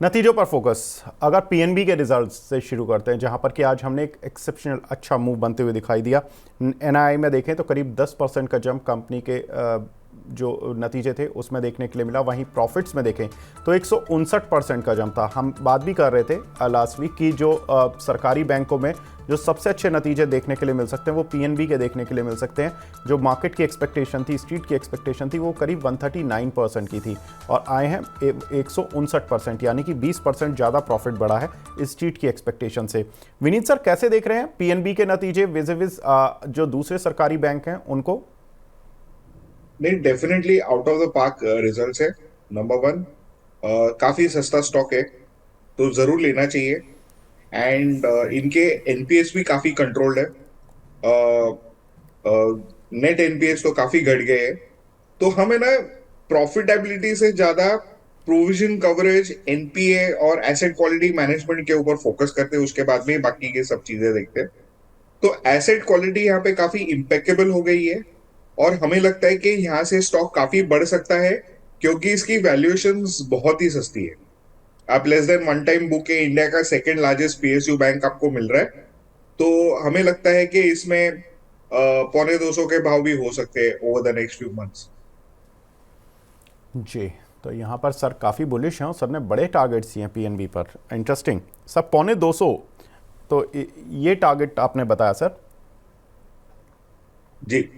नतीजों पर फोकस। अगर पीएनबी के रिजल्ट से शुरू करते हैं, जहां पर कि आज हमने एक एक्सेप्शनल अच्छा मूव बनते हुए दिखाई दिया। एनआईआई में देखें तो करीब 10% का जंप कंपनी के जो नतीजे थे उसमें देखने के लिए मिला। वहीं प्रॉफिट्स में देखें तो 159% का जंप था। हम बात भी कर रहे थे लास्ट वीक की जो सरकारी बैंकों में जो सबसे अच्छे नतीजे देखने के लिए मिल सकते हैं वो पीएनबी के देखने के लिए मिल सकते हैं। जो मार्केट की एक्सपेक्टेशन थी, स्ट्रीट की एक्सपेक्टेशन थी, वो करीब 139% की थी और आए हैं 159%, यानी कि 20% ज़्यादा प्रॉफिट बढ़ा है इस स्ट्रीट की एक्सपेक्टेशन से। विनीत सर, कैसे देख रहे हैं पीएनबी के नतीजे विज़ जो दूसरे सरकारी बैंक हैं उनको? नहीं, definitely out of the park results है। नंबर वन, काफी सस्ता स्टॉक है तो जरूर लेना चाहिए। एंड इनके एनपीएस भी काफी कंट्रोल्ड है। नेट एनपीएस तो काफी घट गए हैं। तो हमें ना प्रॉफिटेबिलिटी से ज्यादा प्रोविजन कवरेज, एनपीए और एसेट क्वालिटी मैनेजमेंट के ऊपर फोकस करते हैं, उसके बाद में बाकी के सब चीजें देखते हैं। तो एसेट क्वालिटी यहाँ पे काफी इम्पेकेबल हो गई है और हमें लगता है कि यहाँ से स्टॉक काफी बढ़ सकता है क्योंकि इसकी वैल्यूएशंस बहुत ही सस्ती है। आप less than one time book है, इंडिया का सेकंड लार्जेस्ट पीएसयू बैंक आपको मिल रहा है। तो हमें लगता है कि इसमें पौने 200 के भाव भी हो सकते हैं over the next few months. जी, तो यहाँ पर सर काफ़ी बुलिश हैं और सर ने बड़े टारगेट्स दिए हैं पीएनबी पर। इंटरेस्टिंग सर, पौने 200, तो ये टारगेट आपने बताया सर। जी।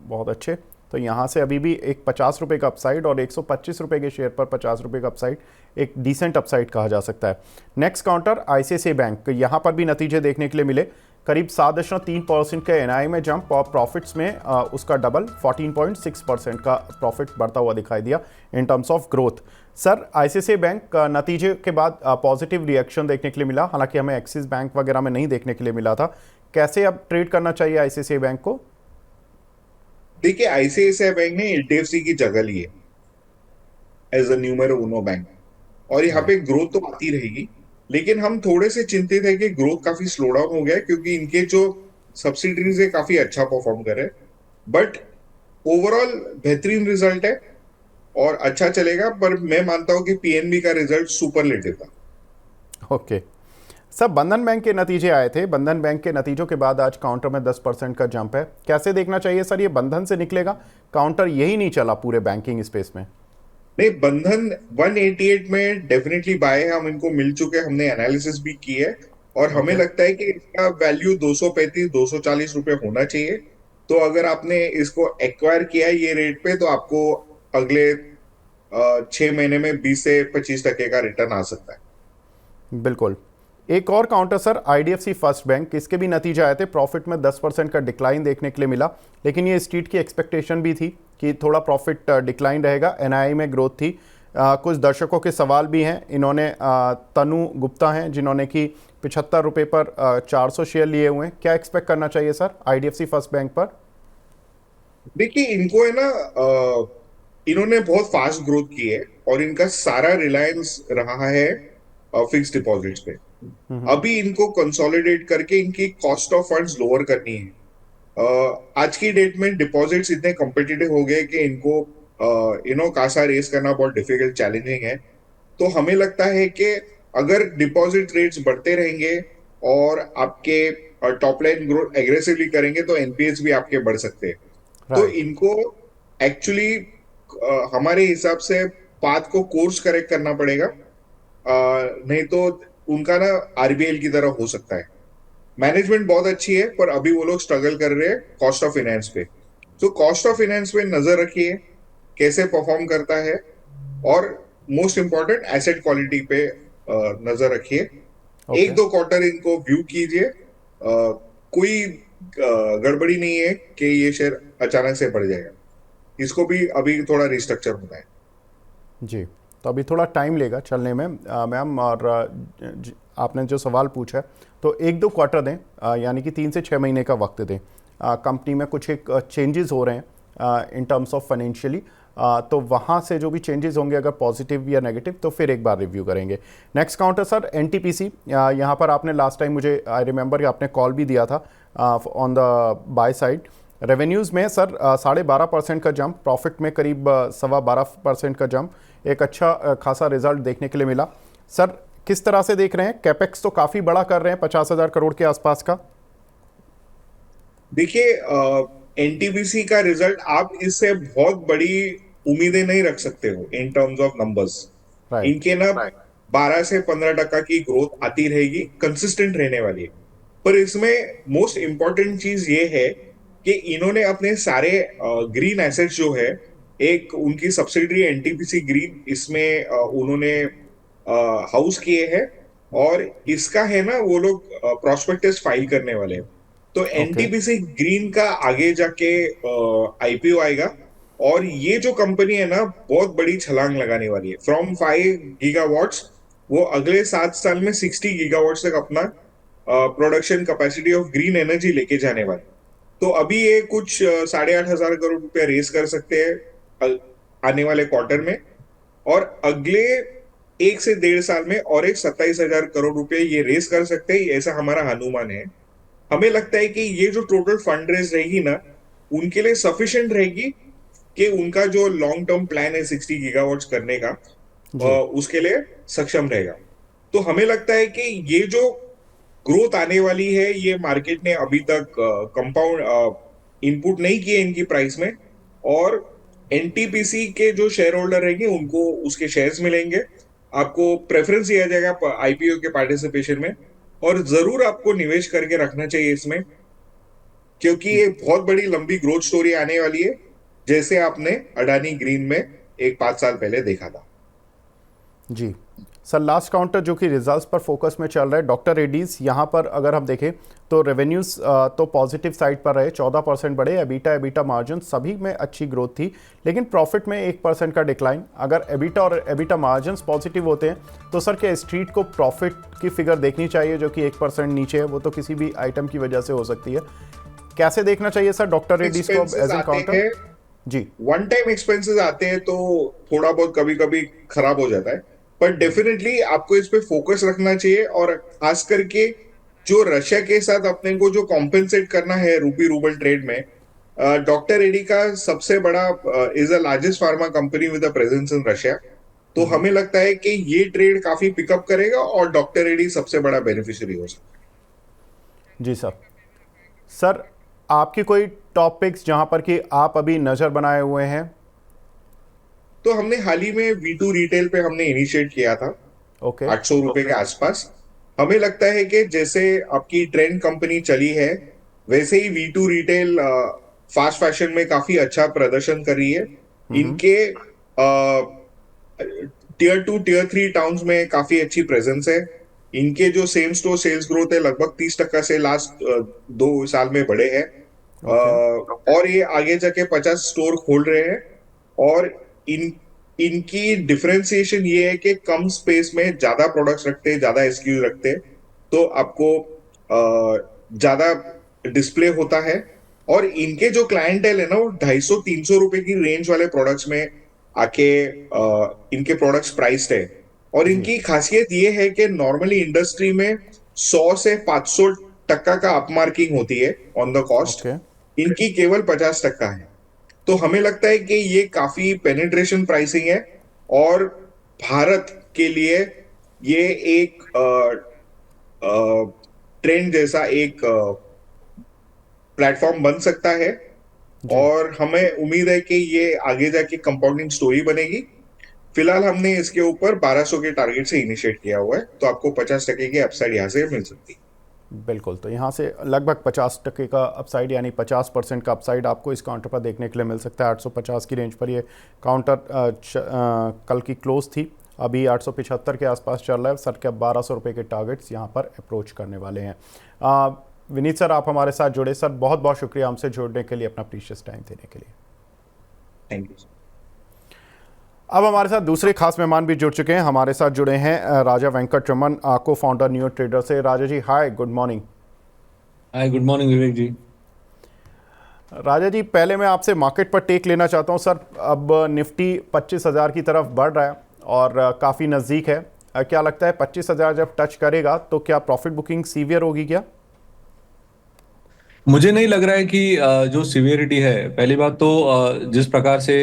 बहुत अच्छे। तो यहाँ से अभी भी एक 50 रुपये का अपसाइड और 125 रुपये के शेयर पर 50 रुपये का अपसाइड, एक डिसेंट अपसाइड कहा जा सकता है। नेक्स्ट काउंटर आईसीआईसीआई बैंक, यहाँ पर भी नतीजे देखने के लिए मिले। करीब 7.3% के एनआई में जंप और प्रॉफिट्स में उसका डबल 14.6% का प्रॉफिट बढ़ता हुआ दिखाई दिया in terms of growth. Sir, ICICI bank नतीजे के बाद पॉजिटिव रिएक्शन देखने के लिए मिला, हालांकि हमें एक्सिस बैंक वगैरह में नहीं देखने के लिए मिला था। कैसे अब ट्रेड करना चाहिए आईसीआईसीआई बैंक को? देखिए, आईसीआईसीआई बैंक ने एचडीएफसी की जगह ली है as a numero uno bank, और यहाँ पे राइट। ग्रोथ तो आती रहेगी। लेकिन हम थोड़े से चिंतित है कि ग्रोथ काफी स्लो डाउन हो गया है क्योंकि इनके जो सब्सिडरीज है काफी अच्छा परफॉर्म कर रहे हैं। बट ओवरऑल बेहतरीन रिजल्ट है और अच्छा चलेगा, पर मैं मानता हूं कि पीएनबी का रिजल्ट सुपरलेटिव था। ओके। सब बंधन बैंक के नतीजे आए थे। बंधन बैंक के नतीजों के बाद आज काउंटर में 10% का जंप है। कैसे देखना चाहिए सर, ये बंधन से निकलेगा? काउंटर यही नहीं चला पूरे बैंकिंग स्पेस में। नहीं, बंधन 188 में डेफिनेटली बाय है, हम इनको मिल चुके हैं, हमने एनालिसिस भी की है। और हमें ओके। लगता है कि इसका वैल्यू 235 240 रुपए होना चाहिए। तो अगर आपने इसको एक्वायर किया है ये रेट पे तो आपको अगले 6 महीने में 20 से 25% का रिटर्न आ सकता है। बिल्कुल। एक और counter sir, IDFC first bank, इसके भी नतीजे आए थे। प्रॉफिट में 10% का डिक्लाइन देखने के लिए मिला, लेकिन ये स्ट्रीट की एक्सपेक्टेशन भी थी कि थोड़ा प्रॉफिट डिक्लाइन रहेगा। एनआई में ग्रोथ थी। कुछ दर्शकों के सवाल भी हैं। इन्होंने तनु गुप्ता हैं जिन्होंने कि 75 रुपये पर 400 शेयर लिए हुए हैं। क्या एक्सपेक्ट करना चाहिए सर आईडीएफसी फर्स्ट बैंक पर? देखिए, इनको है ना, इन्होंने बहुत फास्ट ग्रोथ की है और इनका सारा रिलायंस रहा है फिक्स डिपॉजिट्स पे। अभी इनको कंसोलिडेट करके इनकी कॉस्ट ऑफ फंड्स लोअर करनी है। आज की डेट में डिपॉजिट्स इतने कॉम्पिटिटिव हो गए कि इनको कासा रेस करना बहुत डिफिकल्ट, चैलेंजिंग है। तो हमें लगता है कि अगर डिपॉजिट रेट्स बढ़ते रहेंगे और आपके टॉप लाइन ग्रोथ एग्रेसिवली करेंगे तो एनपीएस भी आपके बढ़ सकते हैं। तो राइट। इनको एक्चुअली हमारे हिसाब से पाथ को कोर्स करेक्ट करना पड़ेगा। नहीं तो उनका ना आरबीएल की तरह हो सकता है। मैनेजमेंट बहुत अच्छी है पर अभी वो लोग स्ट्रगल कर रहे हैं कॉस्ट ऑफ फाइनेंस पे। तो कॉस्ट ऑफ फाइनेंस पे नजर रखिए कैसे परफॉर्म करता है, और मोस्ट इंपॉर्टेंट एसेट क्वालिटी पे नजर रखिए। ओके। एक दो क्वार्टर इनको व्यू कीजिए। कोई गड़बड़ी नहीं है कि ये शेयर अचानक से बढ़ जाएगा। इसको भी अभी थोड़ा रिस्ट्रक्चर होना है। जी, तो अभी थोड़ा टाइम लेगा चलने में मैम। और आपने जो सवाल पूछा है, तो एक दो क्वार्टर दें, यानी कि 3 से 6 महीने का वक्त दें। कंपनी में कुछ एक चेंजेस हो रहे हैं इन टर्म्स ऑफ फाइनेंशियली। तो वहाँ से जो भी चेंजेस होंगे, अगर पॉजिटिव या नेगेटिव, तो फिर एक बार रिव्यू करेंगे। Next counter sir, NTPC. यहाँ पर आपने लास्ट टाइम, मुझे आई रिमेंबर कि आपने कॉल भी दिया था on the by side. Revenues में सर 12.5% का जंप, प्रॉफिट में करीब 12.25% का जंप, एक अच्छा खासा रिजल्ट देखने के लिए मिला। सर किस तरह से देख रहे हैं? कैपेक्स तो काफ़ी बड़ा कर रहे हैं, 50,000 करोड़ के आसपास का। देखिए, एनटीपीसी का रिजल्ट आप इससे बहुत बड़ी उम्मीदें नहीं रख सकते हो in terms of numbers. Right. इनके ना 12 से 15% की ग्रोथ आती रहेगी, कंसिस्टेंट रहने वाली है। पर इसमें मोस्ट इंपॉर्टेंट चीज ये है कि इन्होंने अपने सारे ग्रीन एसेट्स जो है, एक उनकी सब्सिडरी एनटीपीसी ग्रीन, इसमें उन्होंने हाउस किए हैं। और इसका है ना, वो लोग प्रोस्पेक्टस फाइल करने वाले हैं। तो ओके। एनटीपीसी ग्रीन का आगे जाके आईपीओ आएगा। और ये जो कंपनी है ना, बहुत बड़ी छलांग लगाने वाली है। फ्रॉम 5 गीगावाट्स वो अगले 7 साल में 60 गीगावाट्स तक अपना production capacity of green energy लेके जाने वाले। तो अभी ये कुछ 8,500 करोड़ रुपया रेस कर सकते हैं आने वाले क्वार्टर में। और अगले 1 से 1.5 साल में और एक 27,000 करोड़ रुपए ये रेस कर सकते हैं, ऐसा हमारा अनुमान है। हमें लगता है कि ये जो टोटल फंड रेज रहेगी ना, उनके लिए सफिशिएंट रहेगी कि उनका जो लॉन्ग टर्म प्लान है 60 गीगावाट्स करने का, जी। उसके लिए सक्षम रहेगा। तो हमें लगता है कि ये जो ग्रोथ आने वाली है, ये मार्केट ने अभी तक कंपाउंड इनपुट नहीं किए इनकी प्राइस में। और एनटीपीसी के जो शेयर होल्डर रहेंगे उनको उसके शेयर्स मिलेंगे। आपको प्रेफरेंस दिया जाएगा आईपीओ के पार्टिसिपेशन में। और जरूर आपको निवेश करके रखना चाहिए इसमें, क्योंकि ये बहुत बड़ी लंबी ग्रोथ स्टोरी आने वाली है, जैसे आपने अडानी ग्रीन में एक 5 साल पहले देखा था। जी सर, लास्ट काउंटर जो कि रिजल्ट्स पर फोकस में चल रहा है, डॉक्टर रेड्डीज, यहाँ पर अगर हम देखें तो रेवेन्यूज़ तो पॉजिटिव साइड पर रहे, 14% बढ़े, एबिटा मार्जिन सभी में अच्छी ग्रोथ थी, लेकिन प्रॉफिट में 1% का डिक्लाइन। अगर एबिटा और एबिटा मार्जिन पॉजिटिव होते हैं तो सर क्या स्ट्रीट को प्रॉफिट की फिगर देखनी चाहिए जो कि 1% नीचे है? वो तो किसी भी आइटम की वजह से हो सकती है। कैसे देखना चाहिए सर डॉक्टर रेड्डीज को एक्सपेंसेस एज एन आते काउंटर? हैं, जी। वन टाइम एक्सपेंसेस आते हैं तो थोड़ा बहुत कभी कभी खराब हो जाता है। पर डेफिनेटली आपको इस पे फोकस रखना चाहिए। और खास करके जो रशिया के साथ अपने को जो कॉम्पेंसेट करना है रूपी रूबल ट्रेड में, डॉक्टर रेड्डी का सबसे बड़ा is the largest pharma company with a presence in Russia. तो हमें लगता है कि ये ट्रेड काफी पिकअप करेगा और डॉक्टर रेड्डी सबसे बड़ा बेनिफिशियरी हो सकता जी सर। सर आपकी कोई टॉपिक्स जहां पर कि आप अभी नज़र बनाए हुए हैं? है। तो हमने हाल ही में V2 रिटेल पे हमने इनिशिएट किया था ओके। 800 रुपए के आसपास। हमें लगता है कि जैसे आपकी ट्रेंड कंपनी चली है, वैसे ही V2 रिटेल फास्ट फैशन में काफी अच्छा प्रदर्शन कर रही है। इनके टियर 2 टियर 3 टाउन्स में काफी अच्छी प्रेजेंस है। इनके जो सेम स्टोर सेल्स ग्रोथ है लगभग 30% से लास्ट 2 साल में बढ़े हैं। ओके। और ये आगे जाके 50 स्टोर खोल रहे हैं। और इन इनकी डिफरेंशिएशन ये है कि कम स्पेस में ज्यादा प्रोडक्ट्स रखते हैं, ज्यादा एसक्यूज रखते हैं। तो आपको ज्यादा डिस्प्ले होता है। और इनके जो क्लाइंटेल है ना, वो 250-300 रुपए की रेंज वाले प्रोडक्ट्स में आके इनके प्रोडक्ट्स प्राइस्ड है। और जी। इनकी खासियत ये है कि नॉर्मली इंडस्ट्री में 100 से 500 टक्का का अपमार्किंग होती है ऑन द कॉस्ट। ओके। इनकी केवल 50 टक्का है। तो हमें लगता है कि ये काफी पेनिट्रेशन प्राइसिंग है। और भारत के लिए ये एक ट्रेंड जैसा एक प्लेटफॉर्म बन सकता है। जी। और हमें उम्मीद है कि ये आगे जाके कंपाउंडिंग स्टोरी बनेगी। फिलहाल हमने इसके ऊपर 1200 के टारगेट से इनिशिएट किया हुआ है, तो आपको 50% की अपसाइड यहाँ से मिल सकती है। बिल्कुल, तो यहाँ से लगभग 50% का अपसाइड यानी 50% का अपसाइड आपको इस काउंटर पर देखने के लिए मिल सकता है। 850 की रेंज पर ये काउंटर कल की क्लोज थी, अभी 875 के आसपास चल रहा है। सर के 1200 रुपये के टारगेट्स यहाँ पर अप्रोच करने वाले हैं। विनीत सर, आप हमारे साथ जुड़े। सर बहुत बहुत शुक्रिया हमसे जुड़ने के लिए, अपना प्रीशियस टाइम देने के लिए। Thank you. अब हमारे साथ दूसरे खास मेहमान भी जुड़ चुके हैं। हमारे साथ जुड़े हैं राजा वेंकट रमन, को फाउंडर न्यू ट्रेडर से। राजा जी हाय, गुड मॉर्निंग। हाय, गुड मॉर्निंग विवेक जी। राजा जी, पहले मैं आपसे मार्केट पर टेक लेना चाहता हूं। सर अब निफ्टी 25,000 की तरफ बढ़ रहा है और काफ़ी नज़दीक है। क्या लगता है 25,000 जब टच करेगा तो क्या प्रॉफिट बुकिंग सीवियर होगी क्या? मुझे नहीं लग रहा है कि जो सिवियरिटी है, पहली बात तो जिस प्रकार से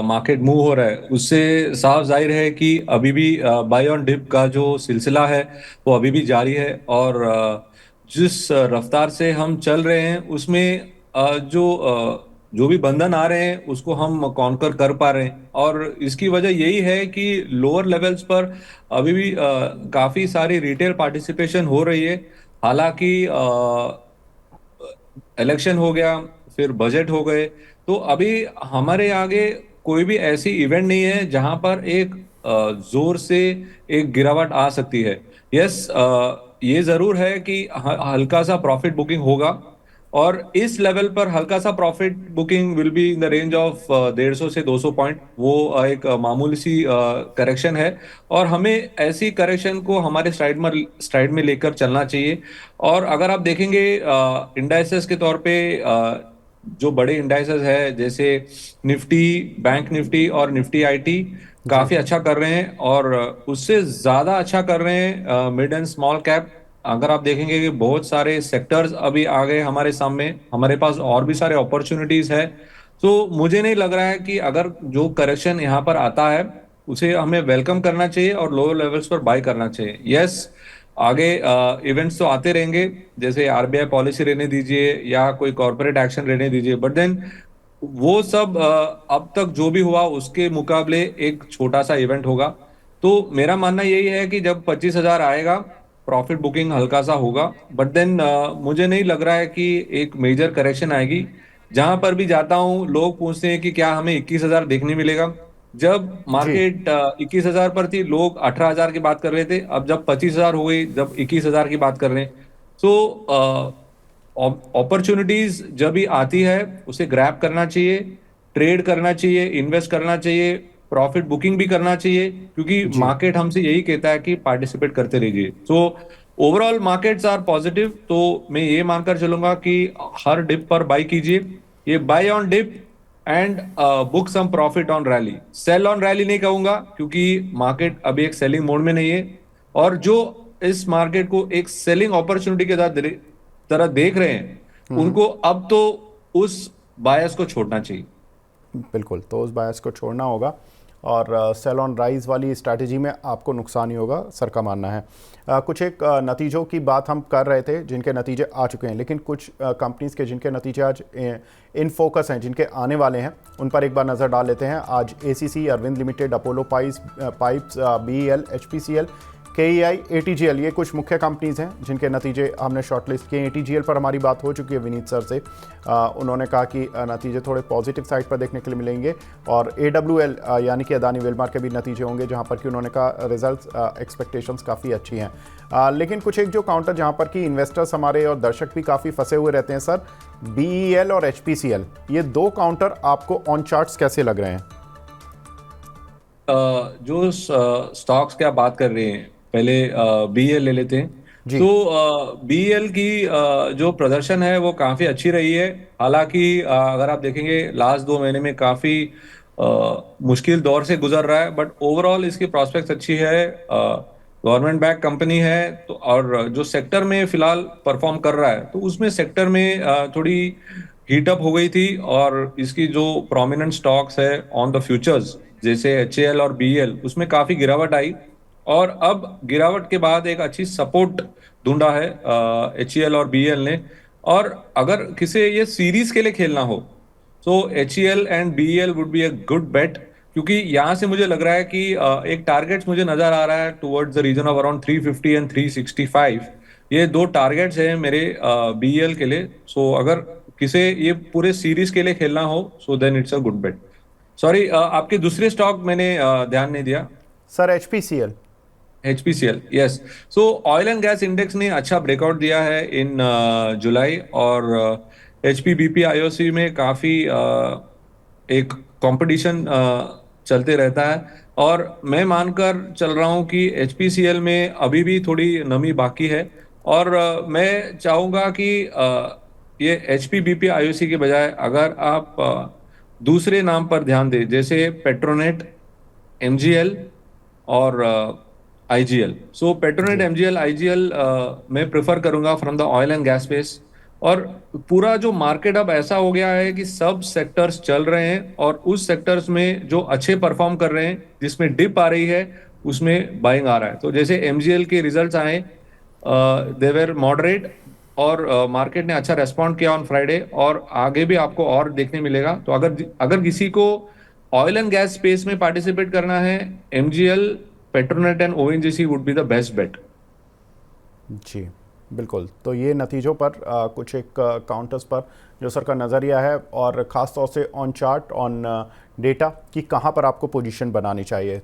मार्केट मूव हो रहा है उससे साफ जाहिर है कि अभी भी बाय ऑन डिप का जो सिलसिला है वो अभी भी जारी है। और जिस रफ्तार से हम चल रहे हैं उसमें जो भी बंधन आ रहे हैं उसको हम कॉन्कर कर पा रहे हैं। और इसकी वजह यही है कि लोअर लेवल्स पर अभी भी काफी सारी रिटेल पार्टिसिपेशन हो रही है। हालांकि इलेक्शन हो गया, फिर बजट हो गए, तो अभी हमारे आगे कोई भी ऐसी इवेंट नहीं है जहां पर एक जोर से एक गिरावट आ सकती है। यस, ये जरूर है कि हल्का सा प्रॉफिट बुकिंग होगा, और इस लेवल पर हल्का सा profit booking will be in the range of 150 से 200 पॉइंट। वो एक मामूली सी करेक्शन है, और हमें ऐसी करेक्शन को हमारे स्ट्राइड में लेकर चलना चाहिए। और अगर आप देखेंगे इंडाइसेस के तौर पे, जो बड़े इंडाइसेस है जैसे निफ्टी, बैंक निफ्टी और निफ्टी आईटी जी। काफी अच्छा कर रहे हैं, और उससे ज्यादा अच्छा कर रहे हैं मिड एंड स्मॉल कैप। अगर आप देखेंगे कि बहुत सारे सेक्टर्स अभी आ गए हमारे सामने, हमारे पास और भी सारे अपॉर्चुनिटीज है। तो मुझे नहीं लग रहा है कि अगर जो करेक्शन यहाँ पर आता है उसे हमें वेलकम करना चाहिए और लोअर लेवल्स पर बाय करना चाहिए। यस, आगे इवेंट्स तो आते रहेंगे, जैसे आरबीआई पॉलिसी रहने दीजिए या कोई कॉर्पोरेट एक्शन रहने दीजिए, बट देन वो सब अब तक जो भी हुआ उसके मुकाबले एक छोटा सा इवेंट होगा। तो मेरा मानना यही है कि जब 25,000 आएगा, प्रॉफिट बुकिंग हल्का सा होगा, बट देन मुझे नहीं लग रहा है कि एक मेजर करेक्शन आएगी। जहां पर भी जाता हूँ लोग पूछते हैं कि क्या हमें 21,000 देखने मिलेगा। जब जी। मार्केट 21,000 पर थी लोग 18,000 की बात कर रहे थे, अब जब 25,000 हो गई, जब 21,000 की बात कर रहे हैं। तो अपॉर्चुनिटीज जब भी आती है उसे ग्रैब करना चाहिए, ट्रेड करना चाहिए, इन्वेस्ट करना चाहिए, प्रॉफिट बुकिंग भी करना चाहिए, क्योंकि जी। मार्केट हमसे यही कहता है कि पार्टिसिपेट करते रहिए। So overall markets are positive, तो मैं ये मानकर चलूंगा कि हर डिप पर बाई कीजिए। ये buy on dip and book some profit on rally. Sell on rally नहीं कहूंगा, क्योंकि मार्केट अभी एक सेलिंग मोड में नहीं है, और जो इस मार्केट को एक सेलिंग अपॉर्चुनिटी के तरह देख रहे हैं उनको अब तो उस बायस को छोड़ना चाहिए। बिल्कुल, तो उस बायस को छोड़ना होगा, और सेल ऑन राइज वाली स्ट्रैटेजी में आपको नुकसान ही होगा, सर का मानना है। कुछ एक नतीजों की बात हम कर रहे थे जिनके नतीजे आ चुके हैं, लेकिन कुछ कंपनीज़ के जिनके नतीजे आज इन फोकस हैं, जिनके आने वाले हैं, उन पर एक बार नज़र डाल लेते हैं। आज ACC, Arvind Limited, Apollo Pipes, BEL, HPCL, KEI, ATGL, ये कुछ मुख्य कंपनीज़ हैं जिनके नतीजे हमने शॉर्टलिस्ट किए। एटीजीएल पर हमारी बात हो चुकी है विनीत सर से। उन्होंने कहा कि नतीजे थोड़े पॉजिटिव साइड पर देखने के लिए मिलेंगे, और एडब्ल्यूएल यानी कि अदानी विल्मार के भी नतीजे होंगे, जहां पर कि उन्होंने कहा रिजल्ट्स एक्सपेक्टेशंस काफ़ी अच्छी हैं। लेकिन कुछ एक जो काउंटर जहां पर कि इन्वेस्टर्स हमारे और दर्शक भी काफ़ी फंसे हुए रहते हैं सर, बीईएल और एचपीसीएल, ये दो काउंटर आपको ऑन चार्ट्स कैसे लग रहे हैं? जो स्टॉक्स की आप बात कर रहे हैं, पहले बीएल ले लेते हैं। जी। तो बीएल की जो प्रदर्शन है वो काफी अच्छी रही है। हालांकि अगर आप देखेंगे लास्ट 2 महीने में काफी मुश्किल दौर से गुजर रहा है, बट ओवरऑल इसकी प्रॉस्पेक्ट्स अच्छी है। गवर्नमेंट बैक कंपनी है, तो और जो सेक्टर में फिलहाल परफॉर्म कर रहा है, तो उसमें सेक्टर में थोड़ी हीटअप हो गई थी, और इसकी जो प्रोमिनेंट स्टॉक्स है ऑन द फ्यूचर्स जैसे एचएएल और बीएल, उसमें काफी गिरावट आई। और अब गिरावट के बाद एक अच्छी सपोर्ट ढूंढा है एचईएल और बीएल ने। और अगर किसी ये सीरीज के लिए खेलना हो तो HEL and BEL would be a good bet, क्योंकि यहां से मुझे लग रहा है कि एक टारगेट्स मुझे नजर आ रहा है towards the region of around 350 and 365। ये दो टारगेट्स हैं मेरे बीएल के लिए। सो अगर किसे ये पूरे सीरीज के लिए खेलना हो, so then it's a good bet. Sorry, आपके दूसरे स्टॉक मैंने ध्यान नहीं दिया। Sir HPCL. HPCL, yes. So oil and gas index ने अच्छा ब्रेकआउट दिया है इन जुलाई, और एचपीबीपी आईओसी में काफी एक कंपटीशन चलते रहता है। और मैं मानकर चल रहा हूं कि एचपीसीएल में अभी भी थोड़ी नमी बाकी है, और मैं चाहूंगा कि ये एचपीबीपी आईओसी के बजाय अगर आप दूसरे नाम पर ध्यान दें, जैसे पेट्रोनेट, एमजीएल और आईजीएल। सो पेट्रोनेट, जी। एमजीएल, आईजीएल मैं प्रेफर करूंगा from the oil and gas space. और पूरा जो मार्केट अब ऐसा हो गया है कि सब सेक्टर्स चल रहे हैं और उस सेक्टर्स में जो अच्छे परफॉर्म कर रहे हैं, जिसमें डिप आ रही है, उसमें बाइंग आ रहा है। तो जैसे एमजीएल के रिजल्ट्स आए, दे वर मॉडरेट और मार्केट ने अच्छा रेस्पॉन्ड किया ऑन फ्राइडे, और आगे भी आपको और देखने मिलेगा। तो अगर अगर किसी को ऑयल एंड गैस स्पेस में पार्टिसिपेट करना है, MGL, Petronet and ONGC would be the best bet. जी बिल्कुल। तो ये नतीजों पर कुछ एक काउंटर्स पर जो सर का नज़रिया है, और ख़ास तौर से ऑन चार्ट, ऑन डेटा, कि कहाँ पर आपको पोजीशन बनानी चाहिए।